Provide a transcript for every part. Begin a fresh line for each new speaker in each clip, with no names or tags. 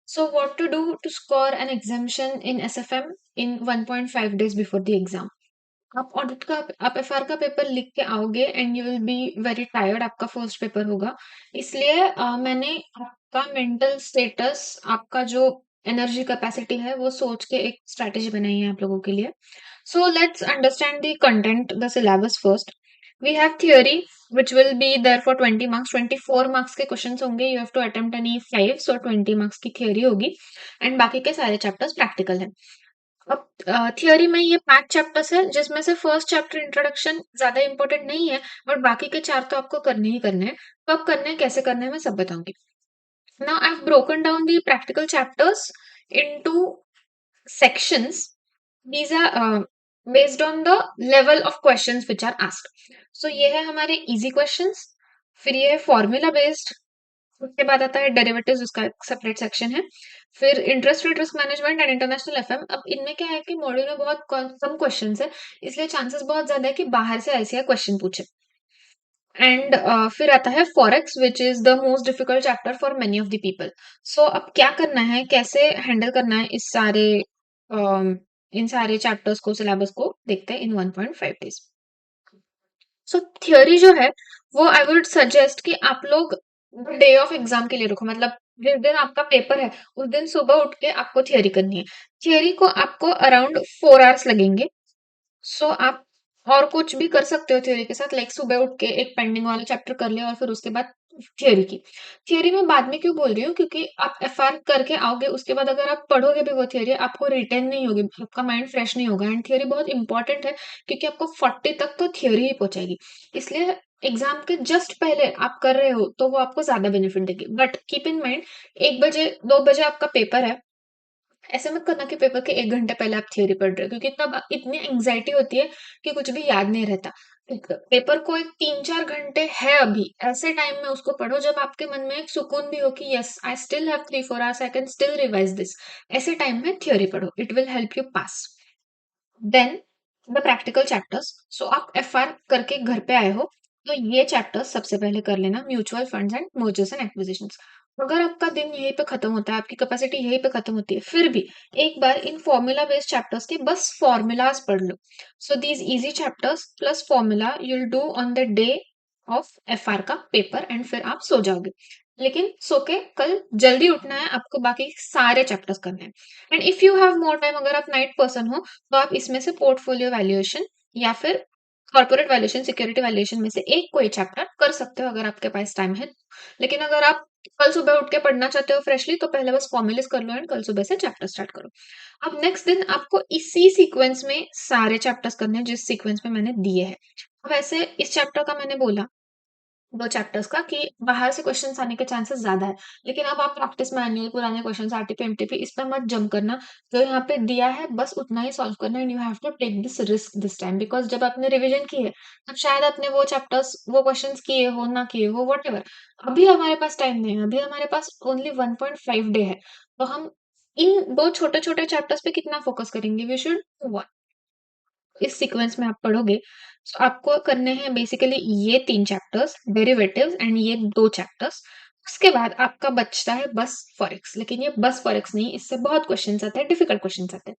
So what to do to score an exemption in SFM in 1.5 days before the exam? आप audit का आप FR का paper लिख के आओगे and you will be very tired, आपका फर्स्ट पेपर होगा। इसलिए मैंने आपका मेंटल स्टेटस, आपका जो एनर्जी कैपेसिटी है वो सोच के एक स्ट्रैटेजी बनाई है आप लोगों के लिए। So let's understand the content, the syllabus first. We have theory which will be there for 20 marks, 24 marks के क्वेश्चंस होंगे, you have to attempt any 5, so 20 marks की थियोरी होगी एंड बाकी के सारे चैप्टर्स प्रैक्टिकल है। अब थियोरी में ये 5 चैप्टर्स है जिसमें से फर्स्ट चैप्टर इंट्रोडक्शन ज्यादा इंपॉर्टेंट नहीं है, बट बाकी के 4 तो आपको करने ही करने हैं। तो अब करने हैं, कैसे करने हैं मैं सब बताऊंगी। Now I have broken down the practical chapters into sections. These are based on the level of questions which are asked. So ये है हमारे easy questions, फिर ये है formula based, उसके बाद आता है डेरिवेटिव्स, उसका एक सेपरेट सेक्शन है, फिर interest rate risk management and international FM. अब इनमें क्या है कि मॉड्यूल में बहुत कम क्वेश्चंस है, इसलिए चांसेस बहुत ज्यादा है कि बाहर से ऐसे क्वेश्चन पूछे। एंड फिर आता है forex which is the most difficult chapter for many of the people. So अब क्या करना है, कैसे हैंडल करना है इस सारे इन सारे चैप्टर्स को, सिलेबस को देखते हैं इन 1.5 डेज। सो थियोरी जो है वो आई वुड सजेस्ट कि आप लोग डे ऑफ एग्जाम के लिए रखो, मतलब जिस दिन आपका पेपर है उस दिन सुबह उठ के आपको थियोरी करनी है। थियोरी को आपको अराउंड 4 आवर्स लगेंगे। सो आप और कुछ भी कर सकते हो थ्योरी के साथ, लाइक सुबह उठ के एक पेंडिंग वाला चैप्टर कर लिया और फिर उसके बाद थ्योरी की। थ्योरी में बाद में क्यों बोल रही हूँ, क्योंकि आप एफआर करके आओगे उसके बाद अगर आप पढ़ोगे भी वो थ्योरी आपको रिटेन नहीं होगी, आपका माइंड फ्रेश नहीं होगा। एंड थ्योरी बहुत इंपॉर्टेंट है क्योंकि आपको 40 तक तो थ्योरी ही पहुंचाएगी। इसलिए एग्जाम के जस्ट पहले आप कर रहे हो तो वो आपको ज्यादा बेनिफिट देगी। बट कीप इन माइंड 1 बजे 2 बजे आपका पेपर है, ऐसे मत करना कि पेपर के 1 घंटे पहले आप थियोरी पढ़ रहे हो, क्योंकि तब इतनी एंग्जाइटी होती है कि कुछ भी याद नहीं रहता। पेपर को एक 3-4 घंटे है अभी, ऐसे टाइम में उसको पढ़ो जब आपके मन में एक सुकून भी हो कि yes I still have 3-4 hours, I can still revise this. ऐसे टाइम में थियोरी पढ़ो, it will help you pass. Then the practical chapters. So आप एफआर करके घर पे आए हो तो ये चैप्टर्स सबसे पहले कर लेना, mutual funds and mergers and acquisitions. अगर आपका दिन यहीं पे खत्म होता है, आपकी कैपेसिटी यहीं पे खत्म होती है, फिर भी एक बार इन फॉर्मूला बेस्ड चैप्टर्स के बस फॉर्मूलाज पढ़ लो। So these easy chapters plus formula you'll do on the day of FR का पेपर एंड फिर आप सो जाओगे। लेकिन सो के कल जल्दी उठना है, आपको बाकी सारे चैप्टर्स करने हैं। And if you have more time, अगर आप नाइट पर्सन हो तो आप इसमें से पोर्टफोलियो वैल्यूएशन या फिर कॉर्पोरेट वैल्यूएशन, सिक्योरिटी वैल्यूएशन में से एक कोई चैप्टर कर सकते हो अगर आपके पास टाइम है। लेकिन अगर आप कल सुबह उठ के पढ़ना चाहते हो फ्रेशली तो पहले बस फॉर्मुलेस कर लो एंड कल सुबह से चैप्टर स्टार्ट करो। अब नेक्स्ट दिन आपको इसी सीक्वेंस में सारे चैप्टर्स करने हैं जिस सीक्वेंस में मैंने दिए हैं। अब ऐसे इस चैप्टर का मैंने बोला, दो चैप्टर्स का, कि बाहर से क्वेश्चंस आने के चांसेस ज्यादा है। लेकिन अब आप प्रैक्टिस मैनुअल, पुराने क्वेश्चंस, आरटीपी एमटीपी इस पे मत जम करना। जो यहाँ पे दिया है बस उतना ही सॉल्व करना and you have to take this risk this time, because जब आपने रिवीजन की है तब शायद आपने वो चैप्टर्स, वो क्वेश्चंस किए हो ना किए हो, वट एवर। अभी हमारे पास टाइम नहीं है, अभी हमारे पास ओनली 1.5 डे है। तो हम इन दो छोटे छोटे चैप्टर्स पे कितना फोकस करेंगे, वी शुड इस सीक्वेंस में आप पढ़ोगे। तो आपको करने हैं बेसिकली ये 3 चैप्टर्स, डेरिवेटिव्स एंड ये 2 चैप्टर्स। उसके बाद आपका बचता है बस फॉरेक्स। लेकिन ये बस फॉरेक्स नहीं, इससे बहुत क्वेश्चंस आते हैं, डिफिकल्ट क्वेश्चंस आते हैं।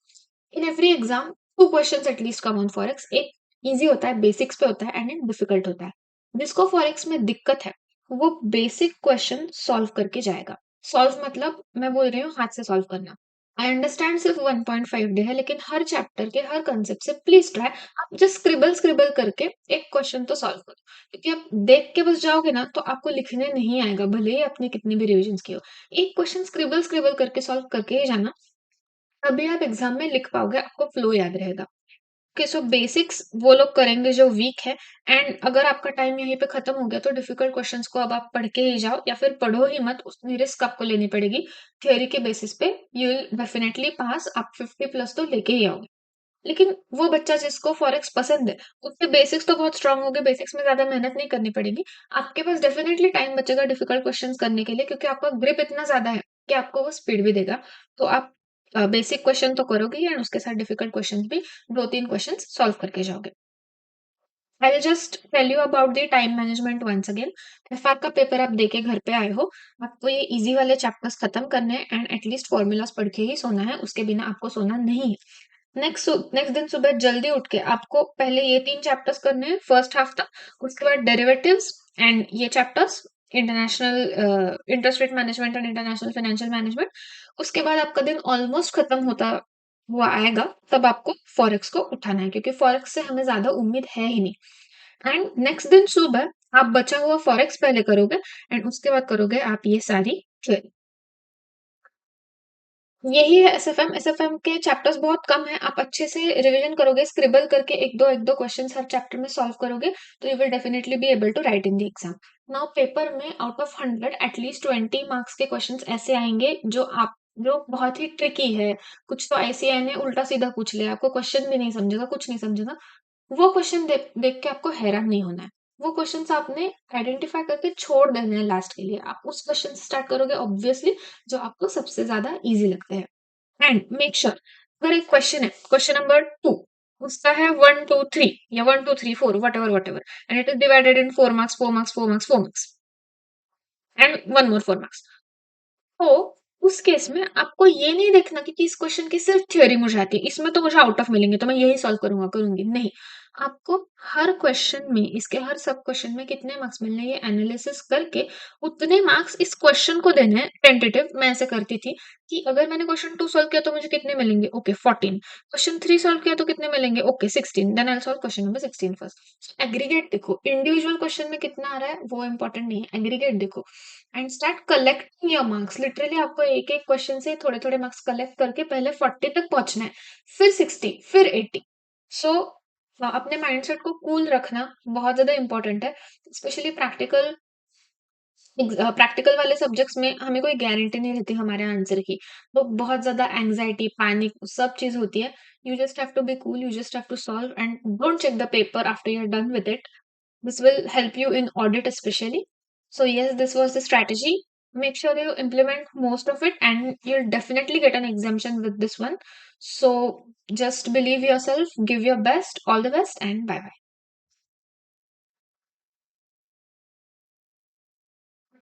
In every exam 2 questions at least come on forex. एक इजी होता है, बेसिक्स पे होता है, एंड एक डिफिकल्ट होता है। जिसको फॉरेक्स में दिक्कत है वो बेसिक क्वेश्चन सॉल्व करके जाएगा। सॉल्व मतलब मैं बोल रही हूँ हाथ से सॉल्व करना। आई अंडरस्टैंड सिर्फ 1.5 डे है, लेकिन हर चैप्टर के हर कंसेप्ट से प्लीज ट्राई, आप जस्ट स्क्रिबल स्क्रिबल करके एक क्वेश्चन तो सॉल्व करो। क्योंकि आप देख के बस जाओगे ना तो आपको लिखने नहीं आएगा, भले ही आपने कितनी भी रिविजन की हो। एक क्वेश्चन स्क्रिबल स्क्रिबल करके सॉल्व करके ही जाना, तभी आप एग्जाम में लिख पाओगे, आपको फ्लो याद रहेगा। ओके, सो बेसिक्स वो लोग करेंगे जो वीक है। एंड अगर आपका टाइम यहीं पे खत्म हो गया तो डिफिकल्ट क्वेश्चंस को अब आप पढ़ के ही जाओ, या फिर पढ़ो ही मत, उतनी रिस्क आपको लेनी पड़ेगी। थ्योरी के बेसिस पे यू विल डेफिनेटली पास, आप 50 प्लस तो लेके ही आओगे। लेकिन वो बच्चा जिसको फॉरेक्स पसंद है, उसके बेसिक्स तो बहुत स्ट्रांग हो गए, बेसिक्स में ज्यादा मेहनत नहीं करनी पड़ेगी। आपके पास डेफिनेटली टाइम बचेगा डिफिकल्ट क्वेश्चंस करने के लिए, क्योंकि आपका ग्रिप इतना ज्यादा है कि आपको वो स्पीड भी देगा। तो आप बेसिक क्वेश्चन तो करोगे ही एंड उसके साथ डिफिकल्ट क्वेश्चन भी 2-3 क्वेश्चन सॉल्व करके जाओगे। I will just tell you about the time management once again. FR का पेपर आप देके घर पे आए हो, आपको ये इजी वाले चैप्टर्स खत्म करने हैं एंड एटलीस्ट फॉर्मूलाज पढ़ के ही सोना है, उसके बिना आपको सोना नहीं है। नेक्स्ट दिन सुबह जल्दी उठ के आपको पहले ये 3 चैप्टर्स करने हैं फर्स्ट हाफ तक, उसके बाद डेरिवेटिव्स एंड ये chapters international interest rate management and international financial management. उसके बाद आपका दिन ऑलमोस्ट खत्म होता हुआ आएगा, तब आपको फॉरेक्स को उठाना है क्योंकि फॉरेक्स से हमें ज्यादा उम्मीद है ही नहीं। एंड नेक्स्ट दिन सुबह आप बचा हुआ फॉरेक्स पहले करोगे एंड उसके बाद करोगे आप ये सारी थ्योरी। यही है एसएफएम। एसएफएम के चैप्टर्स बहुत कम है, आप अच्छे से रिवीजन करोगे, स्क्रिबल करके एक दो क्वेश्चंस हर चैप्टर में सॉल्व करोगे, तो you will definitely be able to write in the exam. Now paper में आउट ऑफ 100 एटलीस्ट 20 मार्क्स के क्वेश्चंस ऐसे आएंगे जो बहुत ही ट्रिकी है। कुछ तो आईसीएआई ने उल्टा सीधा पूछ लिया, आपको क्वेश्चन भी नहीं समझेगा, कुछ नहीं समझेगा। वो क्वेश्चन देख के आपको हैरान नहीं होना है। वो क्वेश्चंस आपने आइडेंटिफाई करके छोड़ देने हैं लास्ट के लिए। आप उस क्वेश्चन से स्टार्ट करोगे ऑब्वियसली, जो आपको सबसे ज्यादा इजी लगते हैं। एंड मेक श्योर, अगर एक क्वेश्चन है, क्वेश्चन नंबर 2, उसका है 1 2 3 या 1 2 3 4 what ever and it is divided in 4 marks 4 marks 4 marks 4 marks and 1 more 4 marks. तो उस केस में आपको ये नहीं देखना कि इस क्वेश्चन की सिर्फ थ्योरी मुझे आती है, इसमें तो मुझे आउट ऑफ मिलेंगे तो मैं यही सॉल्व करूंगा करूंगी, नहीं। आपको हर क्वेश्चन में, इसके हर सब क्वेश्चन में कितने मार्क्स मिलने हैं, ये एनालिसिस करके उतने मार्क्स इस क्वेश्चन को देने हैं। टेंटेटिव मैं ऐसे करती थी कि अगर मैंने क्वेश्चन 2 सॉल्व किया तो मुझे कितने मिलेंगे, ओके 14। क्वेश्चन 3 सॉल्व किया तो कितने मिलेंगे, okay 16। Then I solve question number 16 first. Aggregate देखो, इंडिविजुअल क्वेश्चन में कितना आ रहा है वो इंपॉर्टेंट नहीं है, एग्रीगेट देखो and start collecting your marks. Literally आपको एक एक क्वेश्चन से थोड़े थोड़े मार्क्स कलेक्ट करके पहले 40 तक पहुंचना है, फिर 60, फिर 80। सो अपने माइंडसेट को कूल रखना बहुत ज्यादा इंपॉर्टेंट है। स्पेशली प्रैक्टिकल वाले सब्जेक्ट्स में हमें कोई गारंटी नहीं रहती हमारे आंसर की, तो बहुत ज्यादा एंग्जाइटी पैनिक सब चीज होती है। You just have to be cool, you just have to solve and don't check the paper after you are done with it. This will help you in audit especially. So yes, this was the strategy. Make sure you implement most of it and you'll definitely get an exemption with this one. So just believe yourself, give your best, all the best and bye bye.